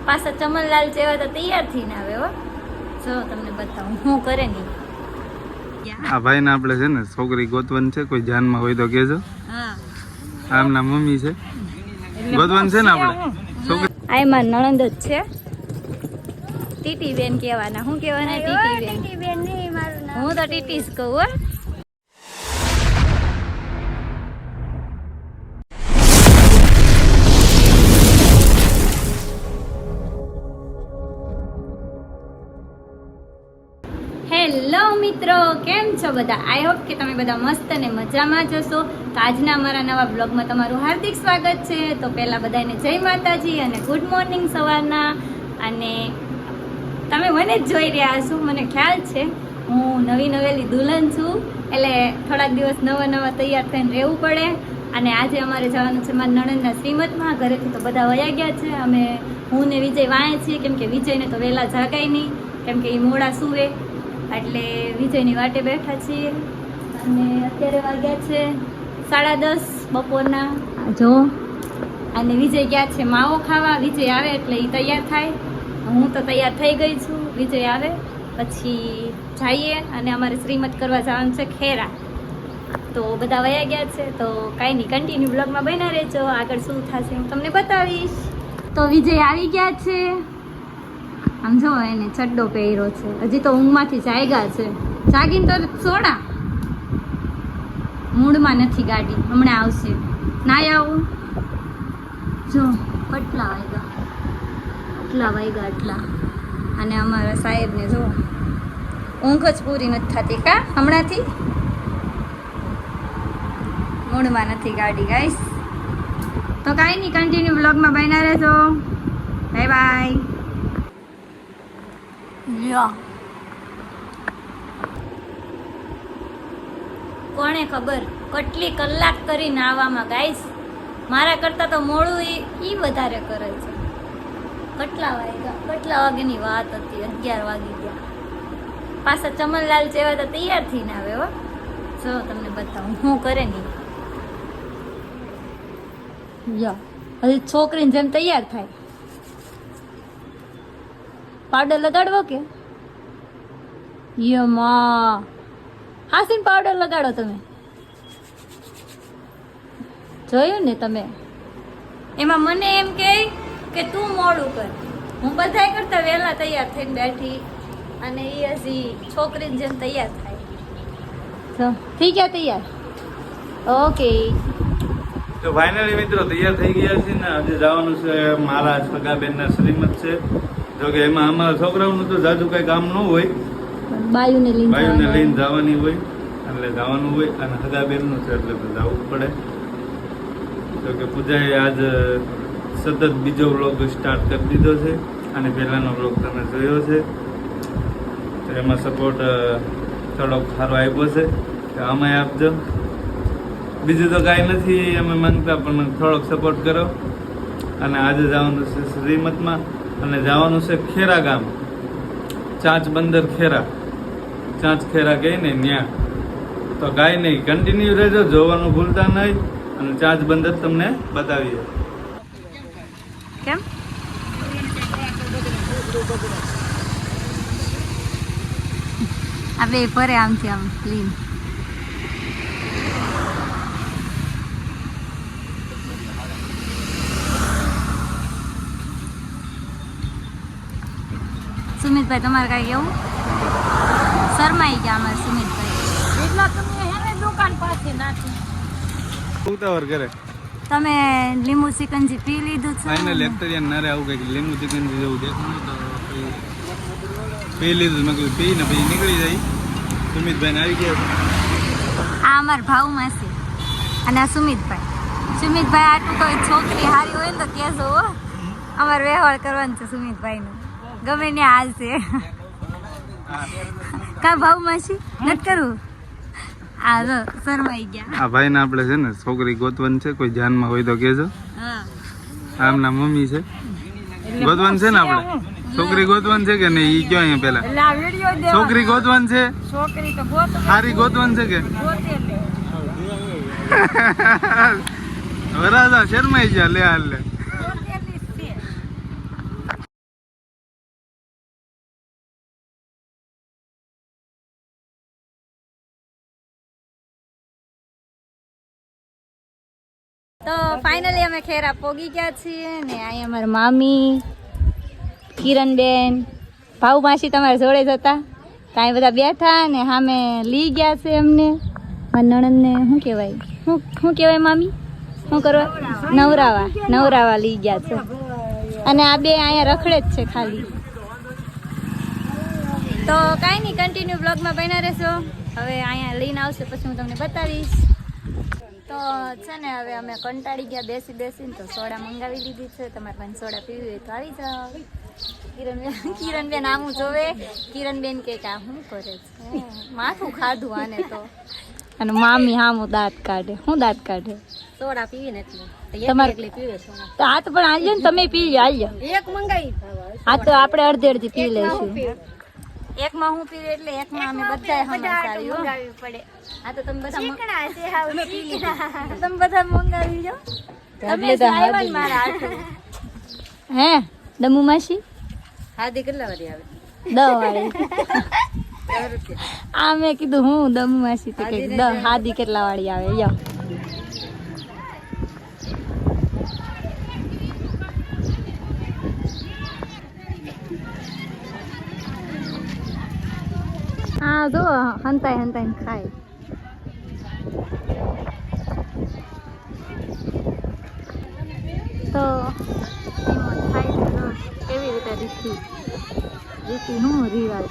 પાછા ચમનલાલ જેવા તો તૈયાર થઈને આવે હો. જો તમને બતાવું હું કરે નહીં. આ ભાઈ ને આપણે છે ને છોકરી ગોતવન છે, કોઈ જાનમાં હોય તો કેજો. હા, આમના મમ્મી છે, ગોતવન છે ને આપણે છોકરી. આ માર નણંદ જ છે. ટીટી બેન કહેવાના. હું કહેવાના? ટીટી બેન. હું તો ટીટી જ કહું હો. હેલો મિત્રો, કેમ છો બધા? આઈ હોપ કે તમે બધા મસ્ત અને મજામાં જ હશો. તો આજના અમારા નવા બ્લોગમાં તમારું હાર્દિક સ્વાગત છે. તો પહેલાં બધાને જય માતાજી અને ગુડ મોર્નિંગ સવારના. અને તમે મને જ જોઈ રહ્યા હશો, મને ખ્યાલ છે. હું નવી નવેલી દુલ્હન છું, એટલે થોડાક દિવસ નવા તૈયાર થઈને રહેવું પડે. અને આજે અમારે જવાનું છે મારા નણંદના શ્રીમતમાં. ઘરેથી તો બધા વયા ગયા છે. હું ને વિજય વાંચે છીએ, કેમ કે વિજયને તો વહેલા જાગાય નહીં, કેમ કે એ મોડા સૂવે. એટલે વિજયની વાટે બેઠા છીએ. અને અત્યારે વાગ્યા છે 10:30 બપોરના. જો, અને વિજય ગયા છે માવો ખાવા. વિજય આવે એટલે એ તૈયાર થાય. હું તો તૈયાર થઈ ગઈ છું. વિજય આવે પછી જઈએ અને અમારે શ્રીમત કરવા જવાનું છે ખેરા. તો બધા વયા ગયા છે, તો કાંઈ નહીં, કન્ટિન્યુ બ્લોગમાં બન્યા રહેજો. આગળ શું થશે હું તમને બતાવીશ. તો વિજય આવી ગયા છે. આમ જો, એને ચડ્ડો પહેર્યો છે. હજી તો ઊંઘમાંથી જાગ્યા છે. જાગીને તો સોડા મૂડમાં નથી. ગાડી હમણાં આવશે. ના આવું જો કેટલા વાગ્યા આટલા. અને અમારા સાહેબને જો ઊંઘ જ પૂરી નથી થતી કા હમણાંથી. મૂડમાં નથી ગાડી ગાઈસ. તો કાંઈ નહીં, કન્ટિન્યુ બ્લોગમાં બન્યા રહેજો. Bye bye. કોણે ખબર કેટલી કલાક કરીને આવવામાં ગાઈસ. મારા કરતાં તો મોડું ઈ વધારે કરે છે. કેટલા વાગ્યાની વાત હતી? 11 વાગી ગયા. પાછા ચમનલાલ જેવા તો તૈયાર થઈને આવે હો. જો તમને બતાવું હું કરે નહીં. હજી છોકરીને જેમ તૈયાર થાય. પાવડર લગાડવો કે? યમા હાસીન પાવડર લગાડો તમે. જોયું ને તમે? એમાં મને એમ કે તું મોડું કર. હું બધાય કરતા વહેલા તૈયાર થઈને બેઠી, અને એ હજી છોકરીને જેમ તૈયાર થાય. તો થઈ ગયા તૈયાર? ઓકે. તો ફાઇનલી મિત્રો તૈયાર થઈ ગયા છે ને. આજે જવાનું છે મારા સગાબેનના શ્રીમત છે. જો કે એમાં અમારા છોકરાઓનું તો જાજુ કઈ કામ ન હોય, બાયુને લઈને જવાની હોય, એટલે જવાનું હોય. અને સગાબેનનું છે એટલે તો જવું પડે. જો કે પૂજાએ આજ સતત બીજો વ્લોગ સ્ટાર્ટ કરી દીધો છે, અને પહેલાનો વ્લોગ તમે જોયો છે. તો એમાં સપોર્ટ થોડોક સારો આપ્યો છે, તો આમાંય આપજો. બીજું તો કાંઈ નથી અમે માંગતા, પણ થોડોક સપોર્ટ કરો. અને આજે જવાનું છે શ્રીમતમાં, અને જવાનું છે ખેરા ગામ, ચાંચ બંદર ખેરા. ચાંચ ખેરા કહે ને ત્યાં. તો કાંઈ નહીં, કન્ટિન્યુ રહેજો, જોવાનું ભૂલતા નહીં. અને ચાંચ બંદર તમને બતાવીએ. કેમ આ બે પરે આમથી આમ ક્લીન. સુમિતભાઈ તમારે કાંઈ કેવું? શરમાઈ ગયા અમારે સુમિતભાઈ. એટલા તમે હેને દુકાન પાસે નાખી ઉતાવળ કરે. તમે લીંબુ ચિકનજી પી લીધું છે? એને લેક્ટરિયન નરે આવું કંઈક લીંબુ ચિકનજી જેવું દેખાણું તો પી લીધું. મેં કીધું પીને પછી નીકળી જાય. સુમિતભાઈને આવી ગયા. આ અમારા ભાવમાં છે, અને આ સુમિતભાઈ. આટલું કોઈ છોકરી હારી હોય ને તો કહેજો હો. અમારે વ્યવહાર કરવાનું છે સુમિતભાઈનું, ગમે ને હાલ છે. કા ભાવમાં છે નથી કરવું. આ જો શરમાઈ ગયા. આ ભાઈને આપણે છે ને છોકરી ગોતવન છે, કોઈ જાનમાં હોય તો કહેજો. આમના મમ્મી છે, ગોતવન છે ને આપણે. છોકરી ગોતવન છે કે નહીં ઈ કયો અહીંયા પેલા? છોકરી ગોતવન છે. સારી ગોતવન છે કે? વરાજા શરમાઈ ગયા. લે હાલ લે. તો ફાઇનલી અમે ખેરા પોગી ગયા છીએ ને અહીંયા અમારા મામી કિરણબેન ભાઉ માસી તમારા જોડે જ હતા કાંઈ બધા બેઠા ને સામે લઈ ગયા છે એમને મારા નણંદને શું કહેવાય શું કહેવાય મામી શું કરવા નવરાવા લઈ ગયા છે અને આ બે અહીંયા રખડે જ છે ખાલી તો કાંઈ નહીં કન્ટિન્યુ બ્લોગમાં બન્યા રહેશો હવે અહીંયા લઈને આવશે પછી હું તમને બતાવીશ તો છે ને હવે અમે કંટાળી ગયા બેસીને તો સોડા મંગાવી લીધી છે તમારે પણ સોડા પીવી હોય તો આવી જાઓ કિરણબેન આમું જોવે કિરણબેન કે આ શું કરે છે માથું ખાધું આને તો અને મામી હામું દાંત કાઢે સોડા પીવી નથી તમારે તો આ તો પણ આલ્યો ને તમે પી આલ્યો એક મંગાવી આ તો આપણે અડધી પી લઈશું એકમાં હું પીવી એટલે એકમાં અમે બધાએ મંગાવી પડે આ તો તમે બધા મંગાવી જાઓ તમે આવ્યા ને મારા હાથે હે દમુ માસી હાદી કેટલા વાળી આવે 10 વાળી આ મેં કીધું હું દમુ માસી તો કે 10 હાદી કેટલા વાળી આવે યો હા જો હંતાઈ ખાય તો થાય છે કેવી રીતે રીતિ શું રિવાજ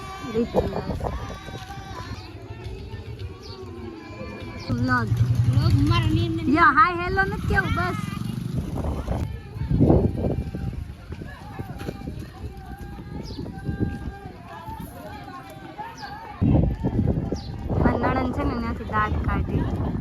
હાય હેલો નથી કેવું બસ નણંદ છે ને ત્યાંથી દાંત કાઢી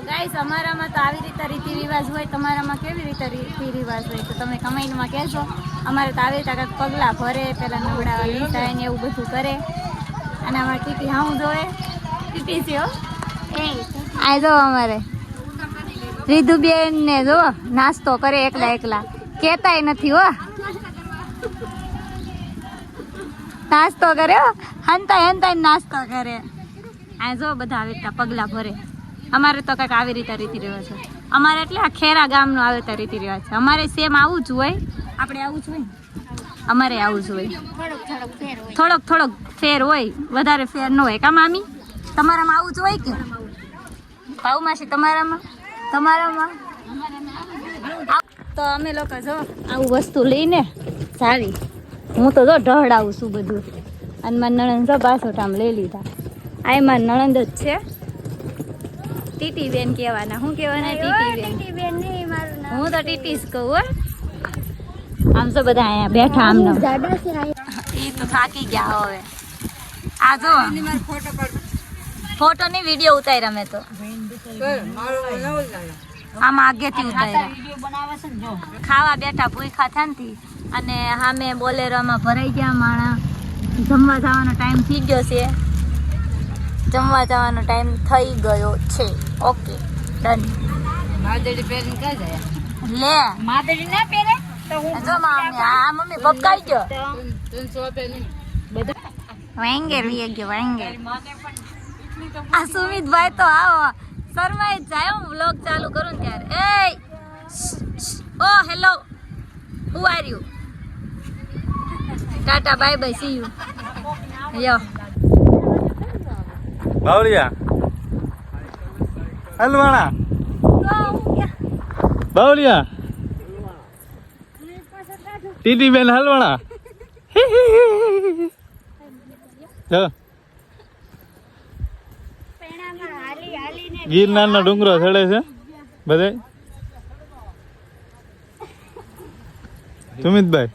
ગાઈસ અમારામાં તો આવી રીતે રીતિ રિવાજ હોય તમારામાં કેવી રીતે રીતિ રિવાજ હોય તો તમે કમેન્ટમાં કહેજો અમારે તો આવી રીતે કાંઈક પગલાં ભરે પેલા નવડાવા લીધા ને એવું બધું કરે અને અમારે ટીટી હા હું જોવે ટીટી છે આ જો અમારે રીધુબેન ને જો નાસ્તો કરે એકલા કહેતાય નથી હો નાસ્તો કરે હંતાય નાસ્તો કરે આ જો બધા આવી રીતે પગલાં ભરે અમારે તો કંઈક આવી રીતે રીતિ રિવાજ છે અમારે એટલે આ ખેરા ગામનો આવે તો રીતિ રિવાજ છે અમારે સેમ આવું જ હોય આપણે આવું જ હોય અમારે આવું જ હોય થોડોક ફેર હોય વધારે ફેર ન હોય કા મામી તમારામાં આવું જ હોય કે ભાઉ માસી તમારામાં તો અમે લોકો જો આવું વસ્તુ લઈને સારી હું તો જો ઢહડાવું છું બધું અને મારા નણંદ જો બાસોટામ લઈ લીધા આ મારા નણંદ જ છે ટીટી બેન કહેવાના હું કહેવાના ટીટી બેન નહીં મારું નામ હું તો ટીટી જ કહું હો આમ તો બધા અહીંયા બેઠા આમને એ તો થાકી ગયા હવે આ જો ફોટો ની વિડીયો ઉતાર્યા મેં તો આમાં આગેથી ઉતાર્યા ખાવા બેઠા ભૂખા થયા અને સામે બોલેરોમાં ભરાઈ ગયા માણા જમવા જવાનો ટાઈમ થઈ ગયો છે જમવા જવાનો ટાઈમ થઈ ગયો છે ઓકે ડન માદડી પહેરીને ક્યાં જાય લે માદડી ના પહેરે તો હું જો મમ્મી પપ્પાઈ ગયો વાંગેર વી ગયો વાંગેર આ સુમિતભાઈ તો આવો શરમાઈ જાય હું વ્લોગ ચાલુ કરું ત્યારે એ ઓ hello who are you tata bye bye see you yo બાવળિયા હલવાણા બાવળિયા ટીટી બેન હલવાણા ચાલો ગિરનારનો ડુંગરો ચડે છે બધે સુમિતભાઈ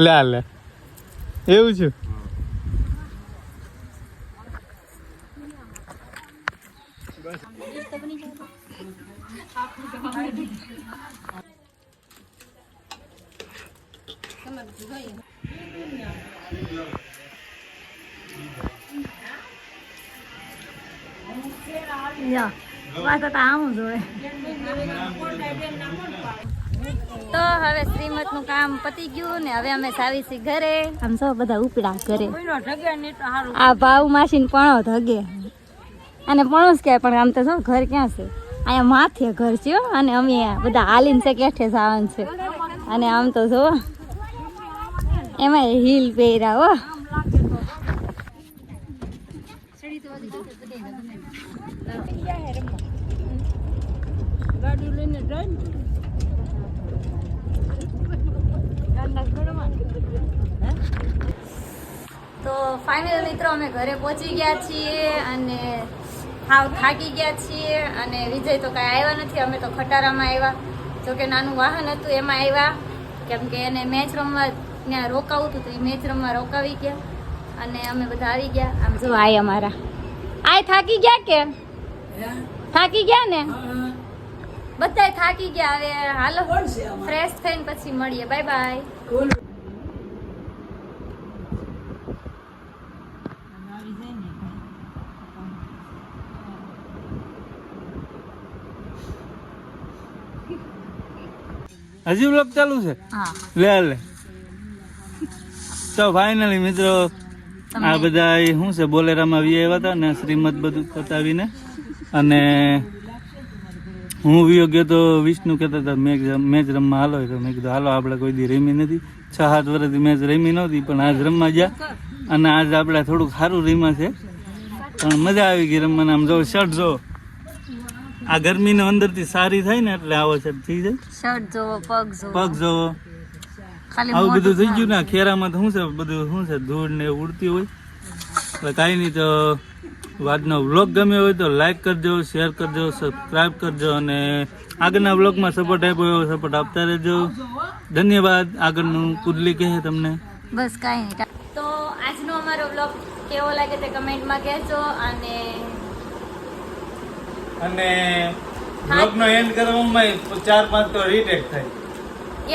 લે એવું છું તો હવે શ્રીમત નું કામ પતી ગયું ને હવે અમે સાવીસી ઘરે. આમ સૌ બધા ઉપડા ઘરે. આ ભાવ માસી પણો ધગે અને પણો જ કહેવાય, પણ આમ તો શું ઘર ક્યાં છે? અહીંયા માથે ઘર છે હો. અને અમે બધા હાલીને છે કેઠે જવાનું છે. અને આમ તો જો એમાં હીલ પહેર્યા હો. ગાડી લઈને જાય ને તો ફાઇનલ મિત્રો અમે ઘરે પહોંચી ગયા છીએ અને હાવ થાકી ગયા છીએ. અને વિજય તો કાંઈ આવ્યા નથી. અમે તો ખટારામાં આવ્યા, જોકે નાનું વાહન હતું એમાં આવ્યા, કેમ કે એને મેચ રમવા ત્યાં રોકાવું હતું તો એ મેચ રમવા રોકાવી ગયા. અને અમે બધા આવી ગયા. આમ જો આય અમારા આય થાકી ગયા કે થાકી ગયા ને બધા થાકી ગયા. હવે હાલો ફ્રેશ થઈને પછી મળીએ. Bye bye. હજી બ્લોગ ચાલુ છે? હા લે તો ફાઇનલી મિત્રો આ બધા શું છે બોલેરામાં વી આવ્યા હતા ને શ્રીમદ બધું પતાવીને. અને હું વિયો ગયો તો વિષ્ણુ કહેતા હતા મેચ રમવા હાલો, તો મેં કીધું હાલો, આપણે કોઈ દી રમી નથી, 6-7 વર્ષથી મેચ રમી નહોતી, પણ આજ રમવા ગયા. અને આજ આપણે થોડુંક સારું રમ્યા છે, પણ મજા આવી ગઈ રમવાના. આમ જો શર્ટ જો, આ ગરમીનો અંદરથી સારી થાય ને એટલે આવો શર્ટ થઈ જાય. શર્ટ જોવો, પગ જોવો, આવું બધું થઈ ગયું ને. ખેરામાં તો શું છે બધું શું છે ધૂળ ને ઉડતી હોય. એટલે કાંઈ નહીં, તો આજનો વ્લોગ ગમ્યો હોય તો લાઈક કરજો, શેર કરજો, સબસ્ક્રાઈબ કરજો અને આગળના વ્લોગમાં સપોર્ટ આપ્યો એવો સપોર્ટ આપતા રહેજો. ધન્યવાદ. આગળનું કુદલી કહે તમને બસ કાંઈ નહીં. તો આજનો અમારો વ્લોગ કેવો લાગે તે કમેન્ટમાં કહેજો. અને વ્લોગનો એન્ડ કરવામાં 4-5 તો રીટેક થાય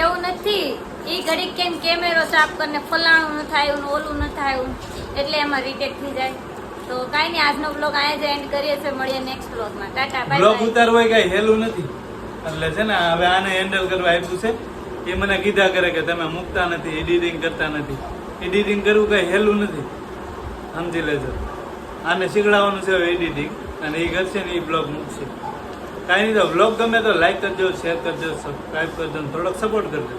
એવું નથી. એ ઘડીક કેમ કેમેરો સાફ કરીને ફલાણું ન થાય ઓલું ન થાય એટલે એમાં રીટેક થઈ જાય. તો કાંઈ નહીં, આજનો વ્લોગ અહીંયા જ એન્ડ કરીએ છીએ. મળીએ નેક્સ્ટ વ્લોગમાં. ટાટા બાય. વ્લોગ ઉતારવો કઈ હેલું નથી, એટલે છે ને હવે આને હેન્ડલ કરવા આપ્યું છે. એ મને કીધા કરે કે તમે મૂકતા નથી, એડિટિંગ કરતા નથી. એડિટિંગ કરવું કઈ હેલું નથી, સમજી લેજો. આને શીખડાવવાનું છે એડિટિંગ, અને એ કરશે ને એ બ્લોગ મૂકશે. કાંઈ નહીં, તો વ્લોગ ગમે તો લાઈક કરજો, શેર કરજો, સબસ્ક્રાઈબ કરજો, થોડોક સપોર્ટ કરજો.